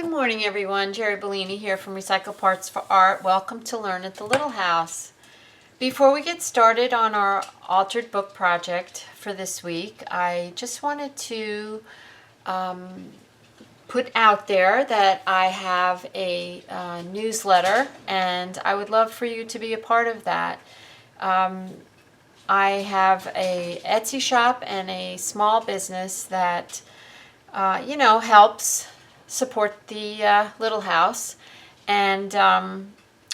Good morning, everyone. Jeri Bellini here from Recycle Parts for Art. Welcome to Learn at the Little House. Before we get started on our altered book project for this week, I just wanted to put out there that I have a newsletter, and I would love for you to be a part of that. I have a Etsy shop and a small business that helps support the little house, and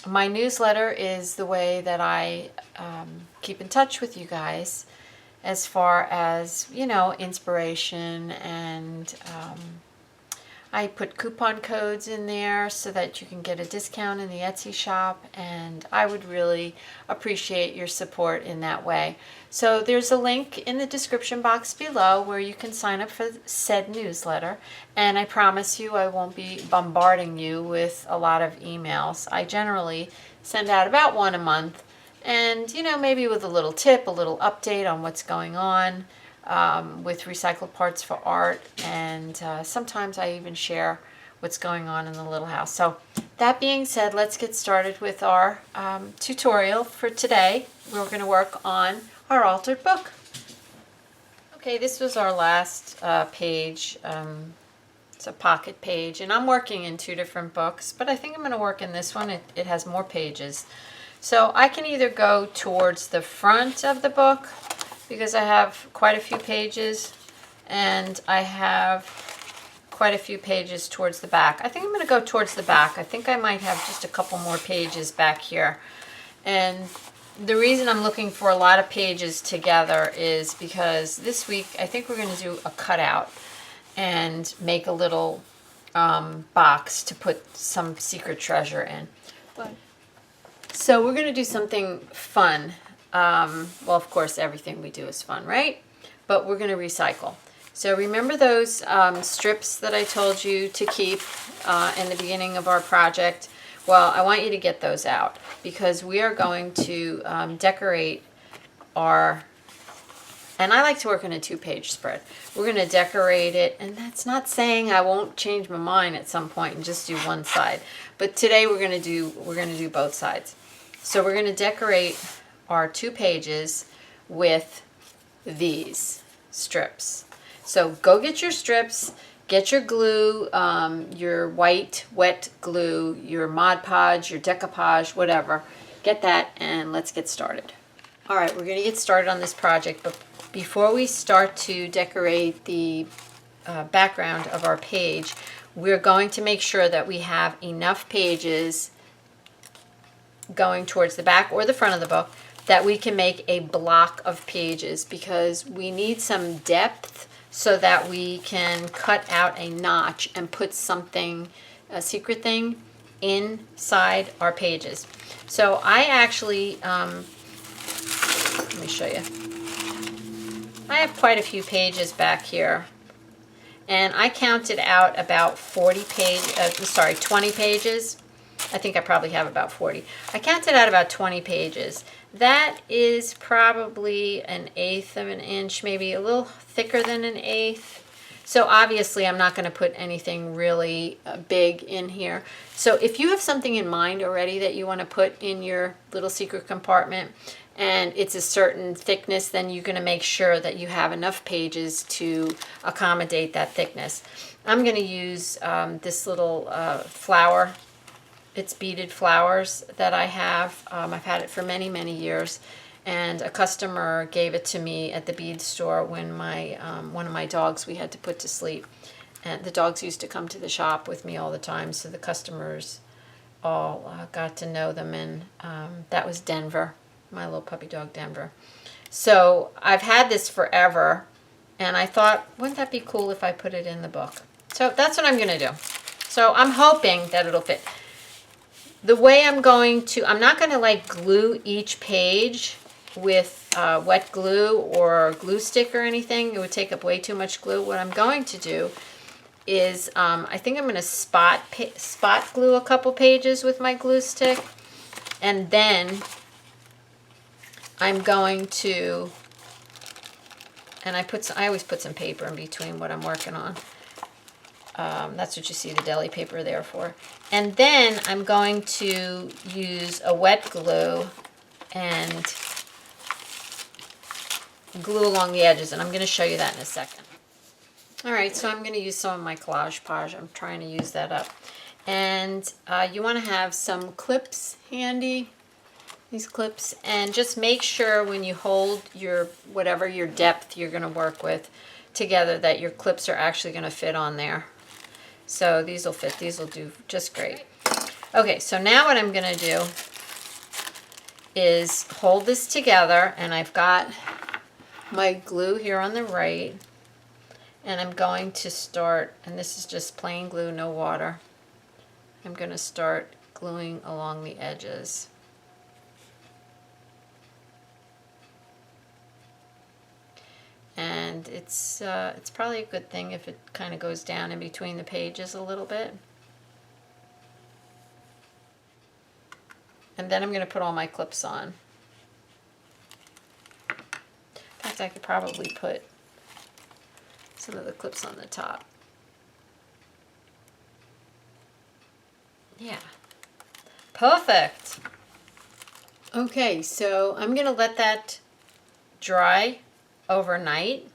my newsletter is the way that I keep in touch with you guys as far as inspiration, and I put coupon codes in there so that you can get a discount in the Etsy shop, and I would really appreciate your support in that way. So there's a link in the description box below where you can sign up for said newsletter, and I promise you I won't be bombarding you with a lot of emails. I generally send out about one a month, and maybe with a little tip, a little update on what's going on with Recycled Parts for Art, and sometimes I even share what's going on in the little house. So that being said, let's get started with our tutorial for today. We're going to work on our altered book. Okay, this was our last page. It's a pocket page, and I'm working in two different books, but I think I'm going to work in this one. It has more pages. So I can either go towards the front of the book, because I have quite a few pages, and I have quite a few pages towards the back. I think I'm going to go towards the back. I think I might have just a couple more pages back here. And the reason I'm looking for a lot of pages together is because this week I think we're going to do a cutout and make a little box to put some secret treasure in. So we're going to do something fun. Well, of course, everything we do is fun, right? But we're going to recycle. So remember those strips that I told you to keep in the beginning of our project? Well, I want you to get those out, because we are going to decorate our, and I like to work on a 2-page spread. We're going to decorate it, and that's not saying I won't change my mind at some point and just do one side. But today we're going to do both sides. So we're going to decorate our 2 pages with these strips. So go get your strips, get your glue, your white wet glue, your Mod Podge, your decoupage, whatever. Get that, and let's get started. All right, we're going to get started on this project, but before we start to decorate the background of our page, we're going to make sure that we have enough pages going towards the back or the front of the book that we can make a block of pages, because we need some depth so that we can cut out a notch and put something, a secret thing, inside our pages. So I actually, let me show you. I have quite a few pages back here, and I counted out about 20 pages. I think I probably have about 40. I counted out about 20 pages. That is probably 1/8 of an inch, maybe a little thicker than 1/8. So obviously I'm not going to put anything really big in here. So if you have something in mind already that you want to put in your little secret compartment, and it's a certain thickness, then you're going to make sure that you have enough pages to accommodate that thickness. I'm going to use this little flower. It's beaded flowers that I have. I've had it for many, many years, and a customer gave it to me at the bead store when my one of my dogs we had to put to sleep. And the dogs used to come to the shop with me all the time, so the customers all got to know them, and that was Denver, my little puppy dog Denver. So I've had this forever, and I thought, wouldn't that be cool if I put it in the book? So that's what I'm going to do. So I'm hoping that it'll fit. The way I'm not going to like glue each page with wet glue or glue stick or anything. It would take up way too much glue. What I'm going to do is I think I'm going to spot glue a couple pages with my glue stick, and then I'm going to, and I always put some paper in between what I'm working on. That's what you see the deli paper there for. And then I'm going to use a wet glue and glue along the edges, and I'm going to show you that in a second. All right, so I'm going to use some of my collage page. I'm trying to use that up. And you want to have some clips handy, these clips, and just make sure when you hold your, whatever your depth you're going to work with together, that your clips are actually going to fit on there. So these will fit, these will do just great. Okay, so now what I'm going to do is hold this together, and I've got my glue here on the right, and I'm going to start, and this is just plain glue, no water. I'm going to start gluing along the edges. And it's probably a good thing if it kind of goes down in between the pages a little bit. And then I'm going to put all my clips on. In fact, I could probably put some of the clips on the top. Yeah. Perfect. Okay, so I'm going to let that dry overnight.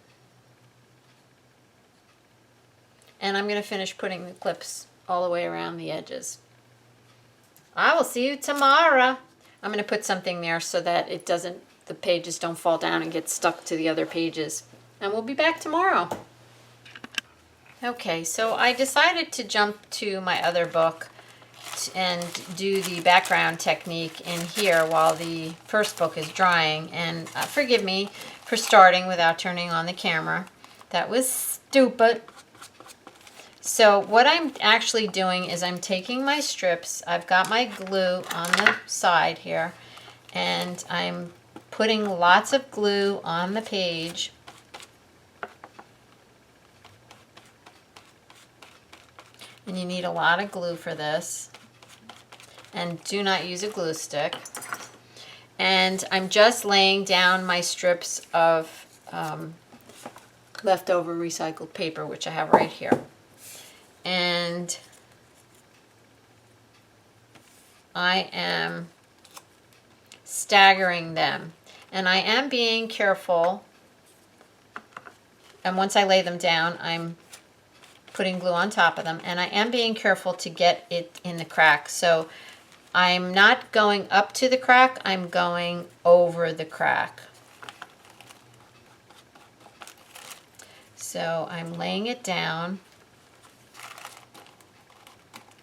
And I'm going to finish putting the clips all the way around the edges. I will see you tomorrow. I'm going to put something there so that it doesn't, the pages don't fall down and get stuck to the other pages. And we'll be back tomorrow. Okay, so I decided to jump to my other book and do the background technique in here while the first book is drying. And forgive me for starting without turning on the camera. That was stupid. So what I'm actually doing is I'm taking my strips, I've got my glue on the side here, and I'm putting lots of glue on the page. And you need a lot of glue for this. And do not use a glue stick. And I'm just laying down my strips of leftover recycled paper, which I have right here. And I am staggering them. And I am being careful. And once I lay them down, I'm putting glue on top of them. And I am being careful to get it in the crack. So I'm not going up to the crack, I'm going over the crack. So I'm laying it down,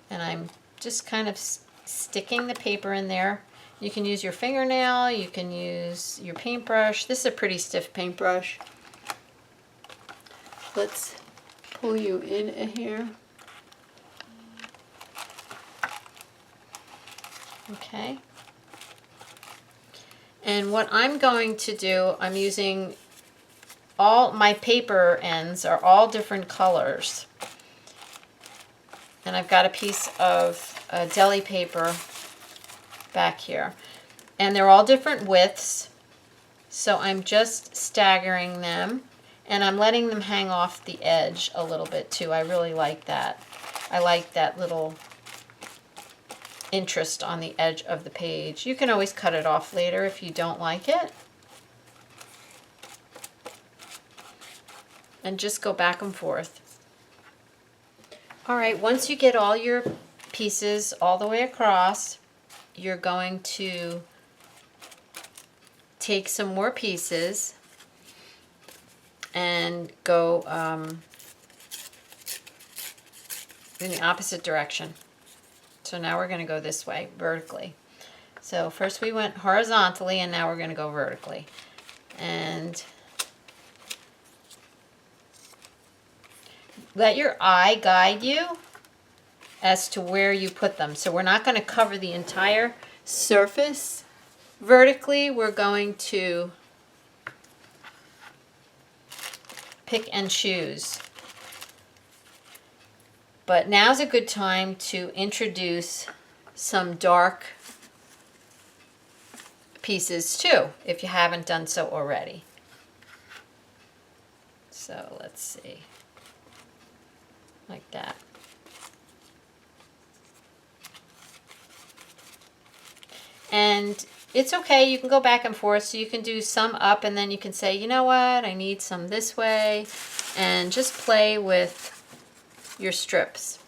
and I'm just kind of sticking the paper in there. You can use your fingernail, you can use your paintbrush. This is a pretty stiff paintbrush. Let's pull you in here. Okay. And what I'm going to do, I'm using all my paper ends are all different colors. And I've got a piece of deli paper back here. And they're all different widths. So I'm just staggering them. And I'm letting them hang off the edge a little bit too. I really like that. I like that little interest on the edge of the page. You can always cut it off later if you don't like it. And just go back and forth. All right, once you get all your pieces all the way across, you're going to take some more pieces and go in the opposite direction. So now we're going to go this way, vertically. So first we went horizontally, and now we're going to go vertically. And let your eye guide you as to where you put them. So we're not going to cover the entire surface vertically. We're going to pick and choose. But now's a good time to introduce some dark pieces too, if you haven't done so already. So let's see. like that. And it's okay, you can go back and forth, so you can do some up and then you can say, you know what, I need some this way, and just play with your strips.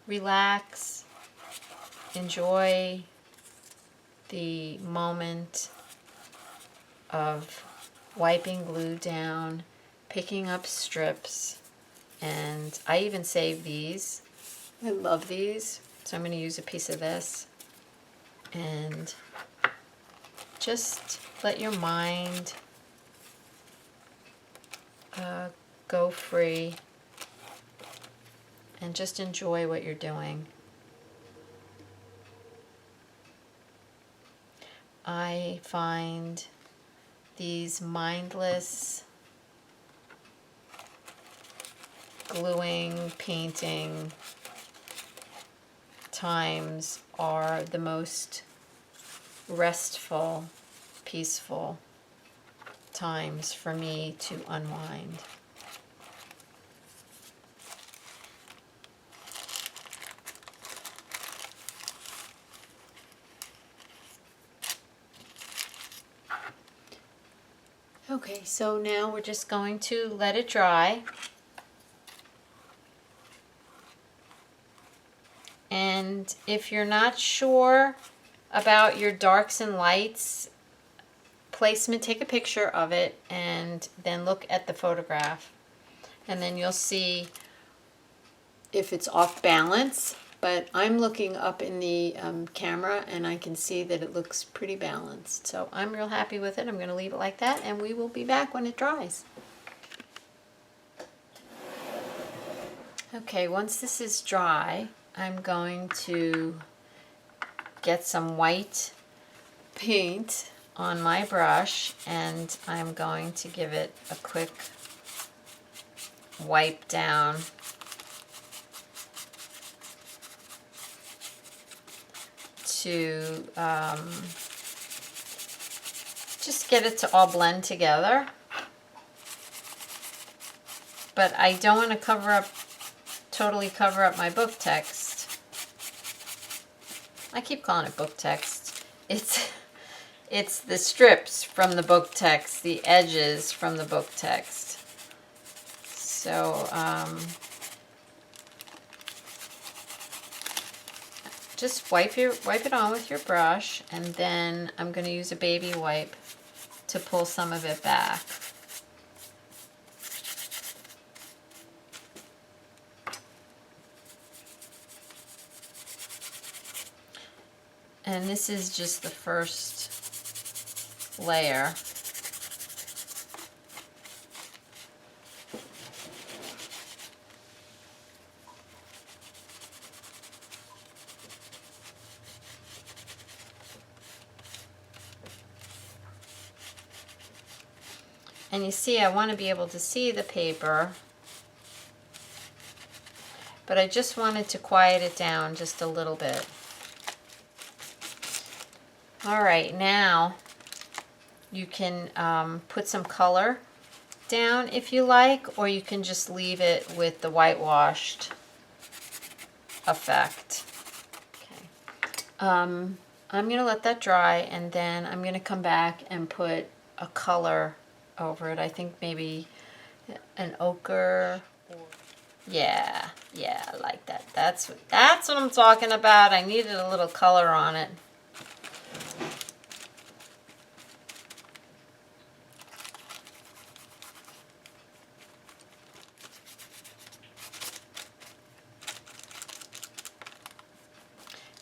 Relax, enjoy the moment of wiping glue down, picking up strips, and I even save these. I love these, so I'm going to use a piece of this, and just let your mind go free and just enjoy what you're doing. I find these mindless gluing, painting times are the most restful, peaceful times for me to unwind. Okay, so now we're just going to let it dry. And if you're not sure about your darks and lights placement, take a picture of it and then look at the photograph. And then you'll see if it's off balance. But I'm looking up in the camera and I can see that it looks pretty balanced. So I'm real happy with it. I'm going to leave it like that and we will be back when it dries. Okay, once this is dry, I'm going to get some white paint on my brush and I'm going to give it a quick wipe down. To just get it to all blend together. But I don't want to totally cover up my book text. I keep calling it book text. It's the strips from the book text, the edges from the book text. So just wipe it on with your brush, and then I'm going to use a baby wipe to pull some of it back. And this is just the first layer. And you see, I want to be able to see the paper, but I just wanted to quiet it down just a little bit. All right, now you can put some color down if you like, or you can just leave it with the whitewashed effect. Okay. I'm going to let that dry, and then I'm going to come back and put a color over it. I think maybe an ochre. Yeah, I like that. That's what I'm talking about. I needed a little color on it.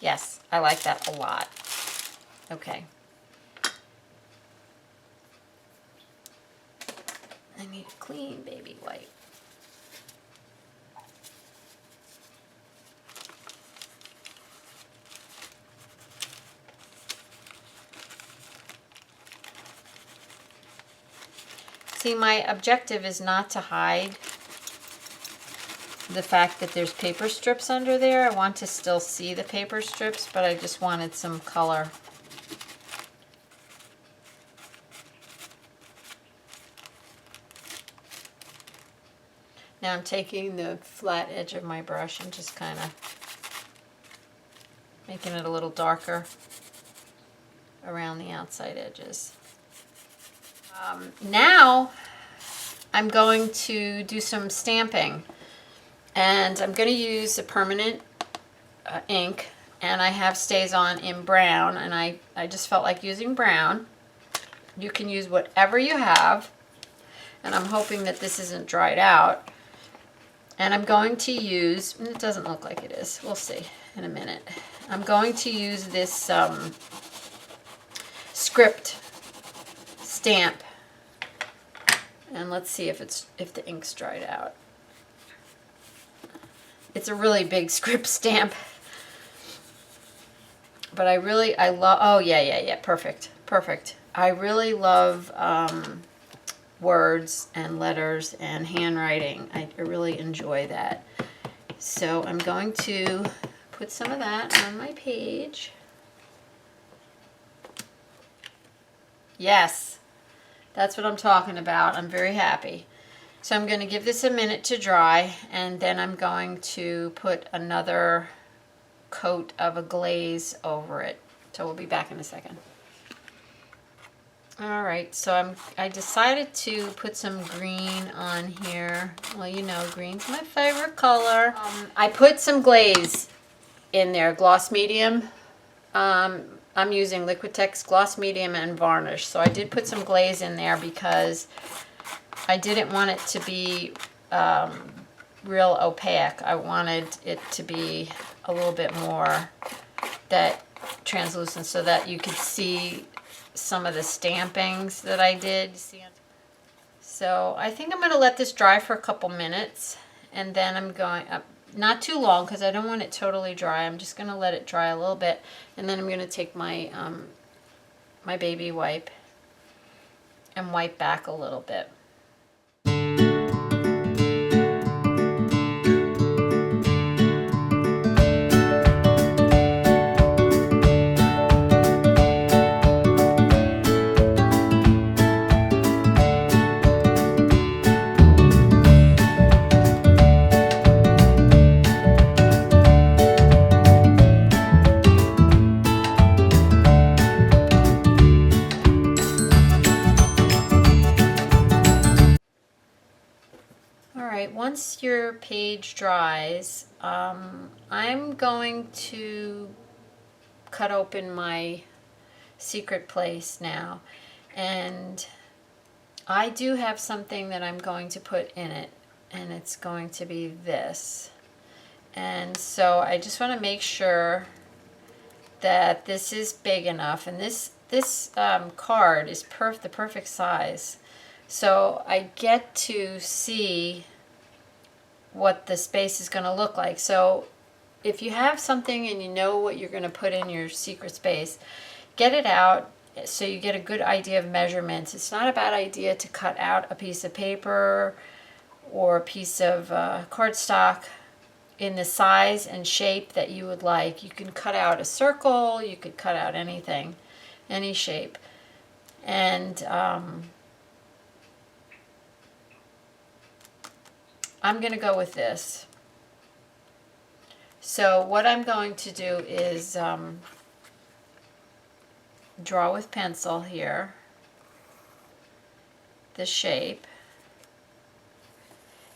Yes, I like that a lot. Okay. I need a clean baby wipe. See, my objective is not to hide the fact that there's paper strips under there. I want to still see the paper strips, but I just wanted some color. Now I'm taking the flat edge of my brush and just kind of making it a little darker around the outside edges. Now I'm going to do some stamping, and I'm going to use a permanent ink, and I have StazOn in brown, and I just felt like using brown. You can use whatever you have, and I'm hoping that this isn't dried out. And I'm going to use, it doesn't look like it is, we'll see in a minute. I'm going to use this script stamp, and let's see if the ink's dried out. It's a really big script stamp, but I love, oh yeah, perfect. I really love words and letters and handwriting. I really enjoy that. So I'm going to put some of that on my page. Yes, that's what I'm talking about. I'm very happy. So I'm going to give this a minute to dry, and then I'm going to put another coat of a glaze over it. So we'll be back in a second. All right, so I decided to put some green on here. Well, you know, green's my favorite color. I put some glaze in there, gloss medium. I'm using Liquitex gloss medium and varnish. So I did put some glaze in there because I didn't want it to be real opaque. I wanted it to be a little bit more that translucent so that you could see some of the stampings that I did. So I think I'm going to let this dry for a couple minutes, and then I'm going up, not too long because I don't want it totally dry. I'm just going to let it dry a little bit, and then I'm going to take my my baby wipe and wipe back a little bit. Once your page dries, I'm going to cut open my secret place now, and I do have something that I'm going to put in it, and it's going to be this. And so I just want to make sure that this is big enough, and this card is the perfect size, so I get to see what the space is going to look like. So if you have something and you know what you're going to put in your secret space, get it out so you get a good idea of measurements. It's not a bad idea to cut out a piece of paper or a piece of cardstock in the size and shape that you would like. You can cut out a circle, you could cut out anything, any shape. And I'm going to go with this. So what I'm going to do is draw with pencil here the shape.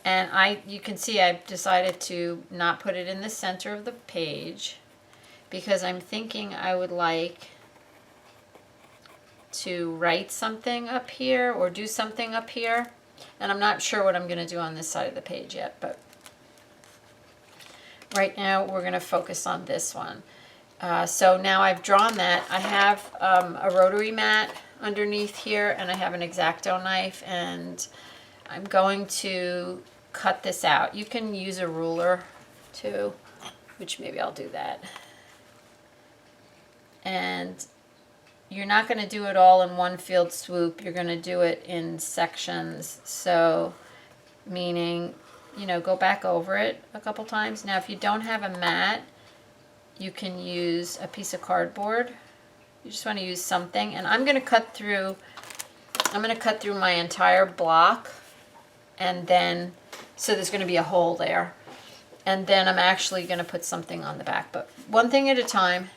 And you can see I've decided to not put it in the center of the page because I'm thinking I would like to write something up here or do something up here. And I'm not sure what I'm going to do on this side of the page yet, but right now we're going to focus on this one. So now I've drawn that. I have a rotary mat underneath here, and I have an X-Acto knife, and I'm going to cut this out. You can use a ruler too, which maybe I'll do that. And you're not going to do it all in one field swoop. You're going to do it in sections. So, meaning, you know, go back over it a couple times. Now, if you don't have a mat, you can use a piece of cardboard. You just want to use something. And I'm going to cut through my entire block and then So there's going to be a hole there. And then I'm actually going to put something on the back, but one thing at a time.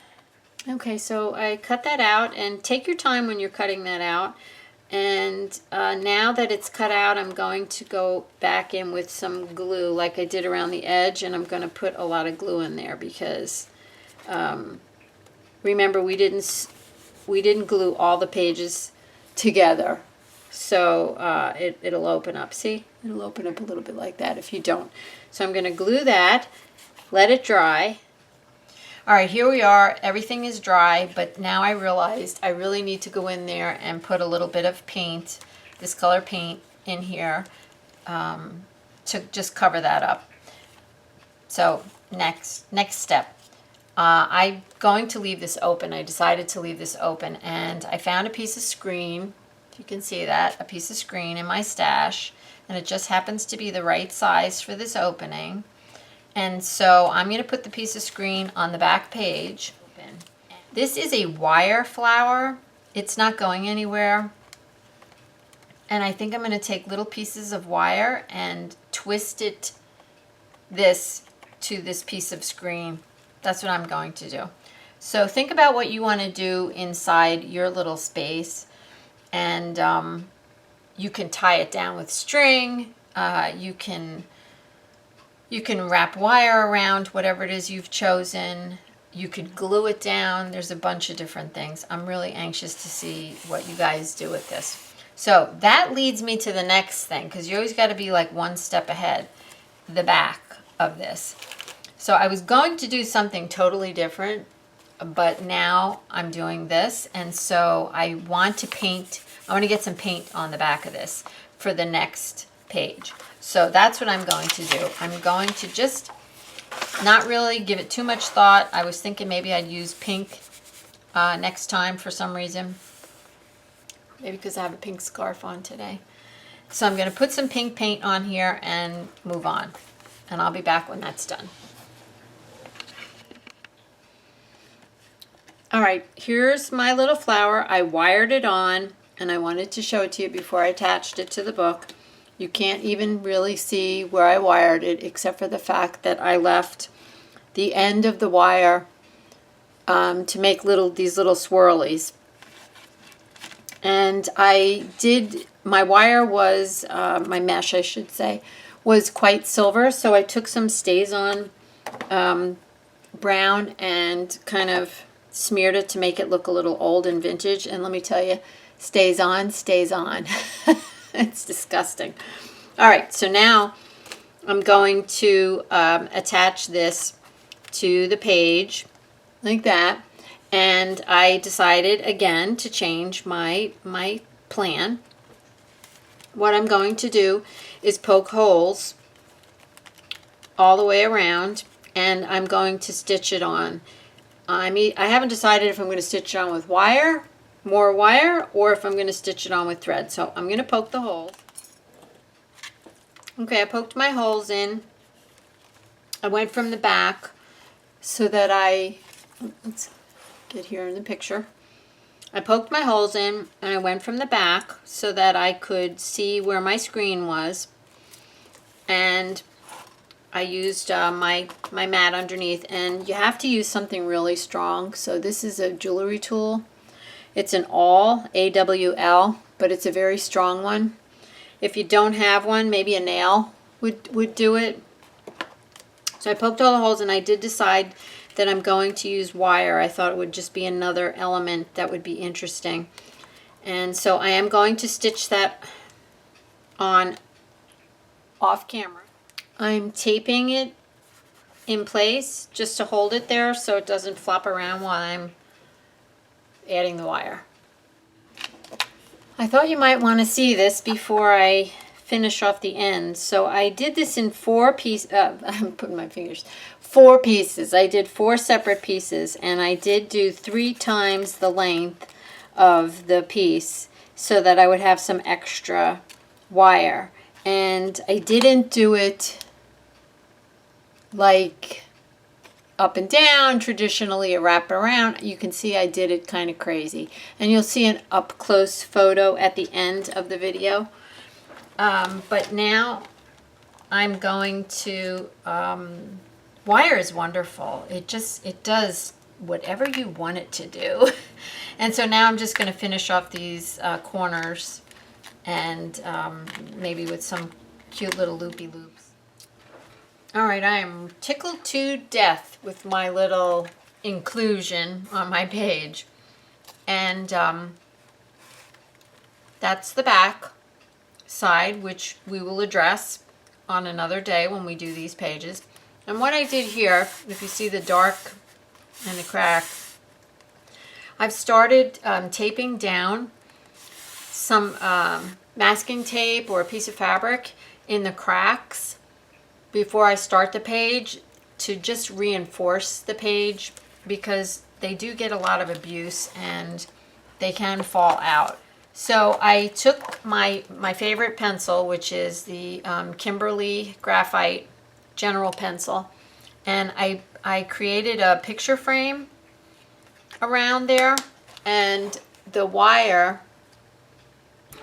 Okay, so I cut that out, and take your time when you're cutting that out. And now that it's cut out, I'm going to go back in with some glue like I did around the edge, and I'm going to put a lot of glue in there because remember we didn't glue all the pages together. So it'll open up. See? It'll open up a little bit like that if you don't. So I'm going to glue that, let it dry. All right, here we are. Everything is dry, but now I realized I really need to go in there and put a little bit of paint, this color paint, in here to just cover that up. So next step. I'm going to leave this open. I decided to leave this open, and I found a piece of screen. If you can see that, a piece of screen in my stash, and it just happens to be the right size for this opening. And so I'm going to put the piece of screen on the back page. This is a wire flower. It's not going anywhere. And I think I'm going to take little pieces of wire and twist it to this piece of screen. That's what I'm going to do. So think about what you want to do inside your little space. And you can tie it down with string. You can wrap wire around whatever it is you've chosen. You could glue it down. There's a bunch of different things. I'm really anxious to see what you guys do with this. So that leads me to the next thing, because you always got to be like one step ahead, the back of this. So I was going to do something totally different, but now I'm doing this. And so I want to get some paint on the back of this for the next page. So that's what I'm going to do. I'm going to just not really give it too much thought. I was thinking maybe I'd use pink next time for some reason. Maybe because I have a pink scarf on today. So I'm going to put some pink paint on here and move on. And I'll be back when that's done. All right, here's my little flower. I wired it on, and I wanted to show it to you before I attached it to the book. You can't even really see where I wired it, except for the fact that I left the end of the wire to make these little swirlies. And my wire was, my mesh I should say, was quite silver. So I took some StazOn brown and kind of smeared it to make it look a little old and vintage. And let me tell you, stays on. It's disgusting. All right, so now I'm going to attach this to the page like that. And I decided again to change my plan. What I'm going to do is poke holes all the way around, and I'm going to stitch it on. I haven't decided if I'm going to stitch it on with more wire, or if I'm going to stitch it on with thread. So I'm going to poke the holes. Okay, I poked my holes in. I went from the back so that let's get here in the picture. I poked my holes in, and I went from the back so that I could see where my screen was. And I used my mat underneath, and you have to use something really strong. So this is a jewelry tool. It's an awl, A-W-L, but it's a very strong one. If you don't have one, maybe a nail would do it. So I poked all the holes, and I did decide that I'm going to use wire. I thought it would just be another element that would be interesting. And so I am going to stitch that on off camera. I'm taping it in place just to hold it there so it doesn't flop around while I'm adding the wire. I thought you might want to see this before I finish off the ends. So I did this in 4 pieces. I'm putting my fingers. 4 pieces. I did 4 separate pieces, and I did do 3 times the length of the piece so that I would have some extra wire. And I didn't do it like up and down, traditionally a wrap around. You can see I did it kind of crazy. And you'll see an up close photo at the end of the video. But now I'm going to, wire is wonderful. It does whatever you want it to do. And so now I'm just going to finish off these corners and maybe with some cute little loopy loops. All right, I am tickled to death with my little inclusion on my page. And that's the back side, which we will address on another day when we do these pages. And what I did here, if you see the dark and the crack, I've started taping down some masking tape or a piece of fabric in the cracks before I start the page to just reinforce the page, because they do get a lot of abuse and they can fall out. So I took my favorite pencil, which is the Kimberly Graphite General Pencil, and I created a picture frame around there, and the wire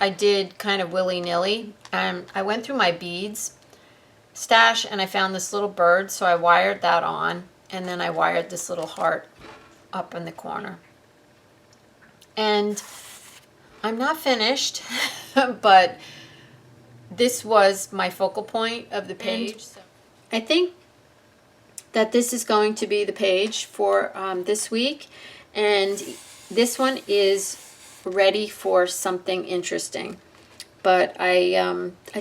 I did kind of willy-nilly. I went through my beads stash and I found this little bird, so I wired that on, and then I wired this little heart up in the corner. And I'm not finished, but this was my focal point of the page. I think that this is going to be the page for this week, and this one is ready for something interesting. But I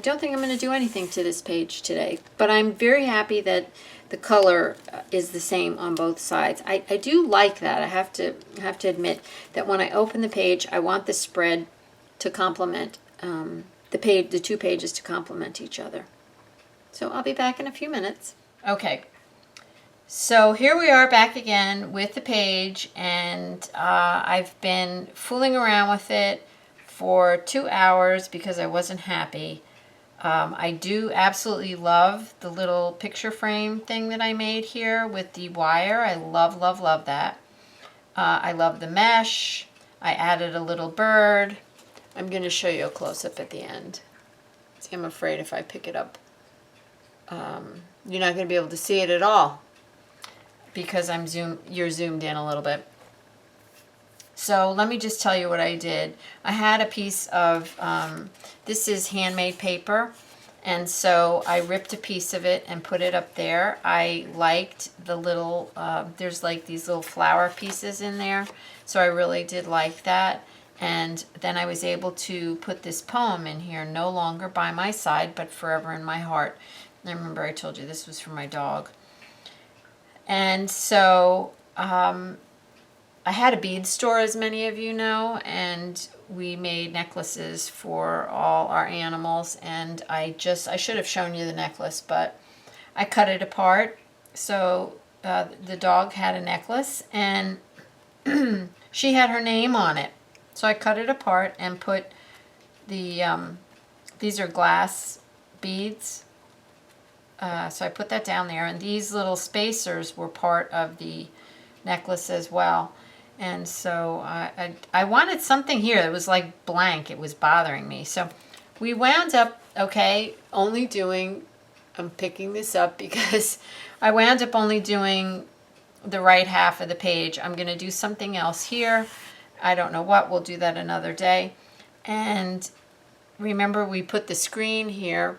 don't think I'm going to do anything to this page today. But I'm very happy that the color is the same on both sides. I do like that. I have to admit that when I open the page, I want the spread to complement the two pages to complement each other. So I'll be back in a few minutes. Okay. So here we are back again with the page, and I've been fooling around with it for 2 hours because I wasn't happy. I do absolutely love the little picture frame thing that I made here with the wire. I love, love, love that. I love the mesh. I added a little bird. I'm going to show you a close-up at the end. See, I'm afraid if I pick it up, you're not going to be able to see it at all because you're zoomed in a little bit. So let me just tell you what I did. I had a piece of, this is handmade paper, and so I ripped a piece of it and put it up there. I liked the little, there's like these little flower pieces in there, so I really did like that. And then I was able to put this poem in here, No Longer by My Side, but Forever in My Heart. And I remember I told you this was for my dog. And so, I had a bead store, as many of you know, and we made necklaces for all our animals, and I should have shown you the necklace, but I cut it apart. So the dog had a necklace, and she had her name on it. So I cut it apart and put the, these are glass beads. So I put that down there, and these little spacers were part of the necklace as well. And so I wanted something here that was like blank. It was bothering me. So we wound up, okay, only doing, I'm picking this up because I wound up only doing the right half of the page. I'm going to do something else here. I don't know what. We'll do that another day. And remember, we put the screen here,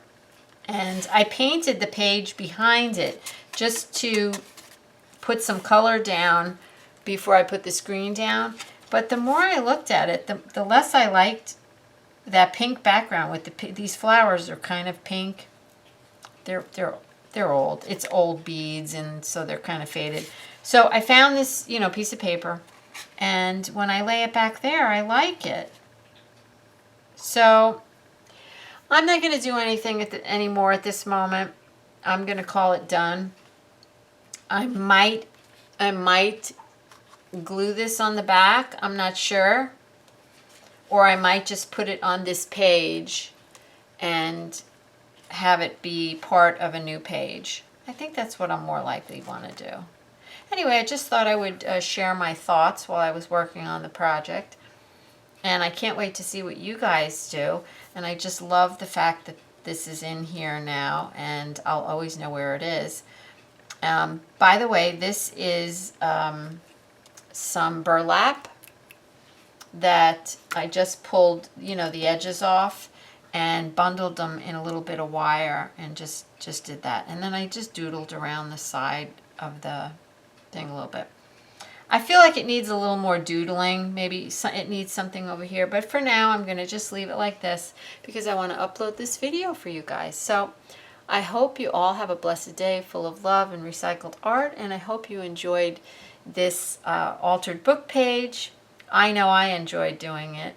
and I painted the page behind it just to put some color down before I put the screen down. But the more I looked at it, the less I liked that pink background with these flowers are kind of pink. They're old. It's old beads, and so they're kind of faded. So I found this, piece of paper, and when I lay it back there, I like it. So I'm not going to do anything anymore at this moment. I'm going to call it done. I might glue this on the back. I'm not sure. Or I might just put it on this page and have it be part of a new page. I think that's what I'm more likely want to do. Anyway, I just thought I would share my thoughts while I was working on the project. And I can't wait to see what you guys do. And I just love the fact that this is in here now, and I'll always know where it is. By the way, this is some burlap that I just pulled, you know, the edges off and bundled them in a little bit of wire and just did that. And then I just doodled around the side of the thing a little bit. I feel like it needs a little more doodling. Maybe it needs something over here, but for now I'm going to just leave it like this because I want to upload this video for you guys. So I hope you all have a blessed day full of love and recycled art, and I hope you enjoyed this altered book page. I know I enjoyed doing it,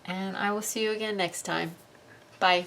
and I will see you again next time. Bye.